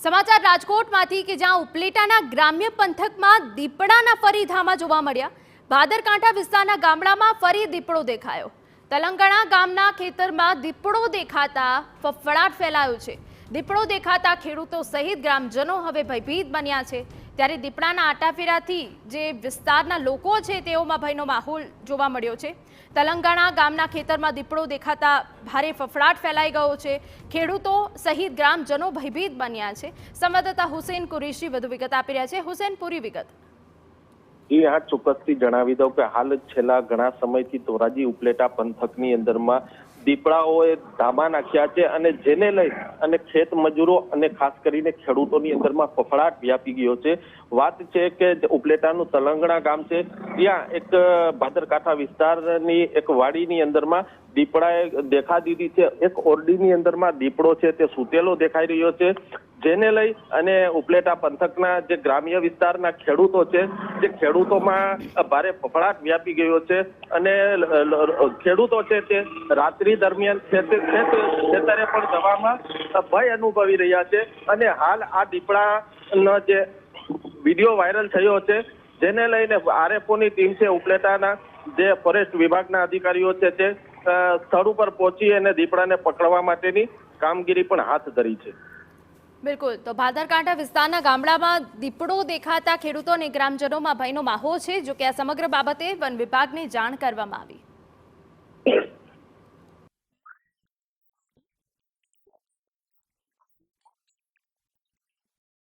સમાચાર રાજકોટમાંથી કે જ્યાં ઉપલેટાના ગ્રામ્ય પંથકમાં દીપડાના ફરી ધામા જોવા મળ્યા। ભાદરકાંઠા વિસ્તારના ગામડામાં ફરી દીપડો દેખાયો। તલંગણા ગામના ખેતરમાં દીપડો દેખાતા ફફડાટ ફેલાયો છે। દીપડો દેખાતા ખેડૂતો સહિત ગ્રામજનો હવે ભયભીત બન્યા છે। ત્યારે દીપડાના આટાફેરાથી જે વિસ્તારના લોકો છે તેઓમાં ભયનો માહોલ જોવા મળ્યો છે। તલંગણા ગામના ખેતરમાં દીપડો દેખાતા ભારે ફફડાટ ફેલાઈ ગયો છે। ખેડૂતો સહિત ગ્રામજનો ભયભીત બન્યા છે। સંવાદદાતા હુસેન કુરેશી વધુ વિગત આપી રહ્યા છે। હુસેન, પૂરી વિગત। જી હા, ચોક્કસથી જણાવી દઉં કે હાલ છેલ્લા ઘણા સમયથી ધોરાજી ઉપલેટા પંથકની અંદરમાં દીપડાઓએ ધામા નાખ્યા છે અને જેને લઈ અને ખેત મજૂરો અને ખાસ કરીને ખેડૂતોની અંદરમાં ફફડાટ વ્યાપી ગયો છે। વાત છે કે ઉપલેટાનું તલંગણા ગામ છે, ત્યાં એક ભાદરકાંઠા વિસ્તારની એક વાડીની અંદરમાં દીપડાએ દેખા દીધી છે। એક ઓરડીની અંદરમાં દીપડો છે તે સૂતેલો દેખાઈ રહ્યો છે, જેને લઈ અને ઉપલેટા પંથકના જે ગ્રામ્ય વિસ્તારના ખેડૂતો છે તે ખેડૂતોમાં ભારે ફફડાટ વ્યાપી ગયો છે અને ખેડૂતો છે તે રાત્રિ દરમિયાન ખેતરે પણ જવામાં ભય અનુભવી રહ્યા છે। અને હાલ આ દીપડાનો જે વિડીયો વાયરલ થયો છે, જેને લઈને આરએફઓની ટીમ છે ઉપલેટાના જે ફોરેસ્ટ વિભાગના અધિકારીઓ છે તે સ્થળ ઉપર પહોંચી અને દીપડાને પકડવા માટેની કામગીરી પણ હાથ ધરી છે। બિલકુલ, તો ભાદરકાંઠા વિસ્તારના ગામડામાં દીપડો દેખાતા ખેડૂતો અને ગ્રામજનોમાં ભયનો માહોલ છે। જો કે આ સમગ્ર બાબતે વન વિભાગને જાણ કરવામાં આવી।